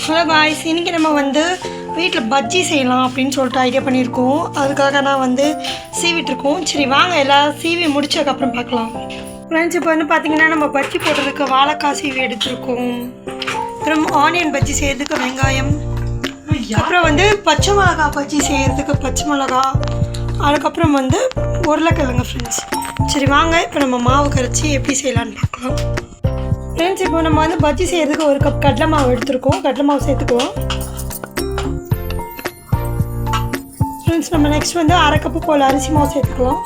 Hello guys, இன்றைக்கி நம்ம வீட்டில் பஜ்ஜி செய்யலாம் அப்படின்னு சொல்லிட்டு ஐடியா பண்ணியிருக்கோம். அதுக்காக நான் சீவிட்டுருக்கோம். சரி வாங்க எல்லாம் சீவி முடிச்சதுக்கப்புறம் பார்க்கலாம். ஃப்ரெண்ட்ஸ், இப்போ பார்த்தீங்கன்னா நம்ம பஜ்ஜி போடுறதுக்கு வாழைக்காய் சீவி எடுத்துருக்கோம். அப்புறம் ஆனியன் பஜ்ஜி செய்கிறதுக்கு வெங்காயம், அப்புறம் பச்சை மிளகா பஜ்ஜி செய்கிறதுக்கு பச்சை மிளகா, அதுக்கப்புறம் உருளைக்கிழங்கு. ஃப்ரெண்ட்ஸ், சரி வாங்க இப்போ நம்ம மாவு கரைச்சி எப்படி செய்யலான்னு பார்க்கலாம். ஃப்ரெண்ட்ஸ், இப்போ நம்ம பஜ்ஜி செய்கிறதுக்கு 1 கப் கடலை மாவு எடுத்துருக்கோம். கடலை மாவு சேர்த்துக்குவோம். ஃப்ரெண்ட்ஸ், நம்ம நெக்ஸ்ட் 1/2 கப்பு போல் அரிசி மாவு சேர்த்துக்கலாம்.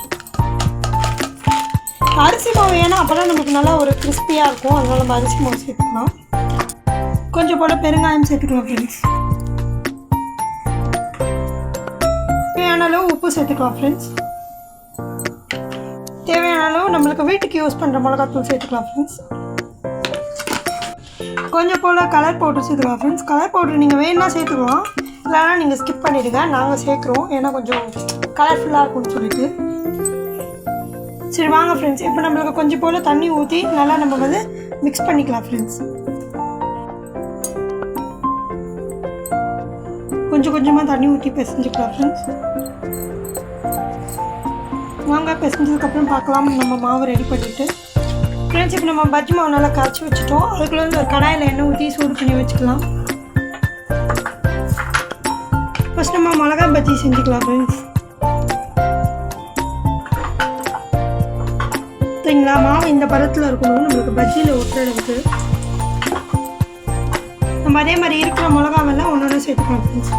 அரிசி மாவு ஏன்னா அப்போ தான் நமக்கு நல்லா ஒரு கிறிஸ்பியாக இருக்கும். அதனால் நம்ம அரிசி மாவு சேர்த்துக்கலாம். கொஞ்சம் போல் பெருங்காயம் சேர்த்துக்கலாம். ஃப்ரெண்ட்ஸ், தேவையான அளவு உப்பு சேர்த்துக்கலாம். ஃப்ரெண்ட்ஸ், தேவையான அளவு நம்மளுக்கு வீட்டுக்கு யூஸ் பண்ணுற மிளகாத்தூள் சேர்த்துக்கலாம். ஃப்ரெண்ட்ஸ், கொஞ்சம் போல் கலர் பவுடர் சேர்த்துக்கலாம். ஃப்ரெண்ட்ஸ், கலர் பவுடர் நீங்கள் வேணுன்னா சேர்த்துக்கலாம், இல்லைனா நீங்கள் ஸ்கிப் பண்ணிவிடுங்க. நாங்கள் சேர்க்குறோம் ஏன்னா கொஞ்சம் கலர்ஃபுல்லாக இருக்கும்னு சொல்லிட்டு. சரி வாங்க ஃப்ரெண்ட்ஸ், இப்போ நம்மளுக்கு கொஞ்சம் போல் தண்ணி ஊற்றி நல்லா நம்ம மிக்ஸ் பண்ணிக்கலாம். ஃப்ரெண்ட்ஸ், கொஞ்சம் கொஞ்சமாக தண்ணி ஊற்றி பிசைஞ்சிக்கலாம். ஃப்ரெண்ட்ஸ், வாங்க பிசைஞ்சதுக்கப்புறம் பார்க்கலாம் நம்ம மாவு ரெடி பண்ணிவிட்டு. ஃப்ரெண்ட்ஸ், இப்போ நம்ம பஜ்ஜி மாவு நல்லா கரைச்சி வச்சுட்டோம். அதுக்குள்ளே ஒரு கடாயில் எண்ணெய் ஊற்றி சூடு பண்ணி வச்சுக்கலாம். ஃபஸ்ட் நம்ம மிளகா பஜ்ஜி செஞ்சுக்கலாம். ஃப்ரெண்ட்ஸ், சரிங்களா, மாவு இந்த பதத்தில் இருக்கணும் நம்மளுக்கு பஜ்ஜியில் ஒட்டுறதுக்கு. நம்ம அதே மாதிரி இருக்கிற மிளகாவெல்லாம் ஒன்று சேர்த்துக்கலாம். ஃப்ரெண்ட்ஸ்,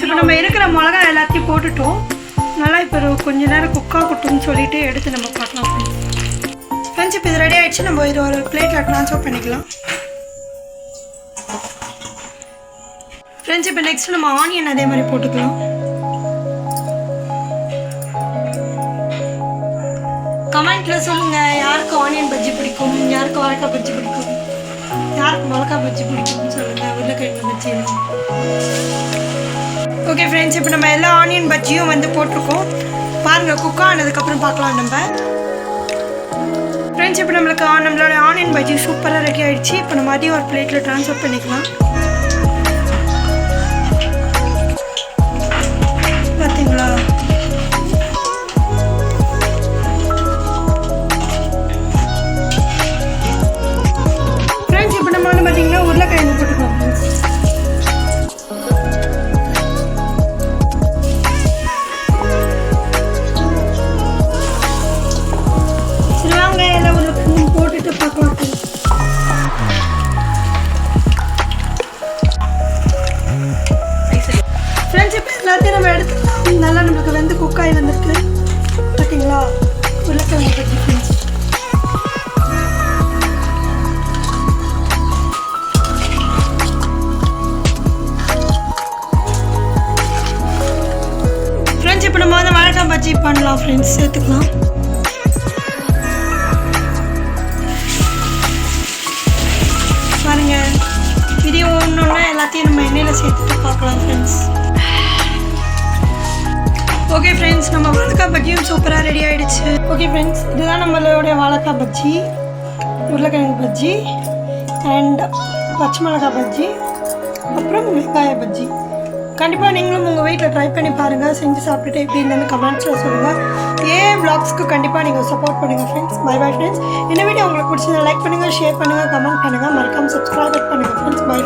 இப்போ நம்ம இருக்கிற மிளகா எல்லாத்தையும் போட்டுட்டோம். நல்லா இப்போ கொஞ்ச நேரம் குக்காகட்டும்னு சொல்லிட்டு எடுத்து நம்ம பார்க்கலாம். ஃப்ரெண்ட்ஸ், இப்போ இது ரெடி ஆகிடுச்சு. நம்ம இது ஒரு பிளேட்டில் ட்ரான்ஸ்ஃபர் பண்ணிக்கலாம். ஃப்ரெண்ட்ஸ், இப்போ நெக்ஸ்ட் நம்ம ஆனியன் அதே மாதிரி போட்டுக்கலாம். கமெண்ட்டில் சொல்லுங்கள் யாருக்கு ஆனியன் பஜ்ஜி பிடிக்கும், யாருக்கு வாழைக்காய் பஜ்ஜி பிடிக்கும், யாருக்கு மிளகா பஜ்ஜி பிடிக்கும்னு சொல்லுங்கள். உருளைக்கிழங்கு பஜ்ஜி. ஓகே ஃப்ரெண்ட்ஸ், இப்போ நம்ம எல்லா ஆனியன் பஜ்ஜியும் போட்டிருக்கோம். பாருங்கள், குக் ஆனதுக்கப்புறம் பார்க்கலாம் நம்ம. ஃப்ரெண்ட்ஸ், இப்போ நம்மளோட ஆனியன் பஜ்ஜி சூப்பராக ரெடி ஆகிடுச்சு. இப்போ நம்ம அதையும் ஒரு பிளேட்டில் ட்ரான்ஸ்ஃபர் பண்ணிக்கலாம். பார்த்தீங்களா, ஃப்ரெண்ட்ஸ், இப்போ நம்ம பார்த்தீங்கன்னா உருளைக்கிழங்கு போட்டுக்கலாம். போட்டுட்டு பார்க்கலாம். ஃப்ரெண்ட்ஸ், இப்போ எல்லாத்தையும் நம்ம எடுத்துக்கலாம். நல்லா நம்மளுக்கு குக்காய் வந்துருக்கு. பார்த்தீங்களா, உருளைக்கிழங்கு பஜ்ஜி. ஃப்ரெண்ட்ஸ், இப்போ நம்ம வாழைக்காய் பஜ்ஜி பண்ணலாம். ஃப்ரெண்ட்ஸ், சேர்த்துக்கலாம். பாருங்க, வீடியோ ஒன்று எல்லாத்தையும் நம்ம எண்ணெயில் சேர்த்துட்டு பார்க்கலாம். ஃப்ரெண்ட்ஸ், ஓகே ஃப்ரெண்ட்ஸ், நம்ம வாழைக்காய் பஜ்ஜியும் சூப்பராக ரெடி ஆகிடுச்சு. ஓகே ஃப்ரெண்ட்ஸ், இதுதான் நம்மளுடைய வாழைக்காய் பஜ்ஜி, உருளைக்கிழங்கு பஜ்ஜி அண்ட் பச்சை மிளகாய் பஜ்ஜி, அப்புறம் வெங்காய பஜ்ஜி. கண்டிப்பாக நீங்களும் உங்கள் வீட்டில் ட்ரை பண்ணி பாருங்கள். செஞ்சு சாப்பிட்டுட்டு எப்படி இருந்தேன்னு கமெண்ட்ஸில் சொல்லுங்கள். வ்ளாக்ஸ்க்கு கண்டிப்பாக நீங்கள் சப்போர்ட் பண்ணுங்கள். Friends, bye bye friends. இந்த வீடியோ உங்களுக்கு பிடிச்சதை லைக் பண்ணுங்கள், ஷேர் பண்ணுங்கள், கமெண்ட் பண்ணுங்கள், மறக்காமல் சப்ஸ்கிரைப் பண்ணுங்கள். Friends, by.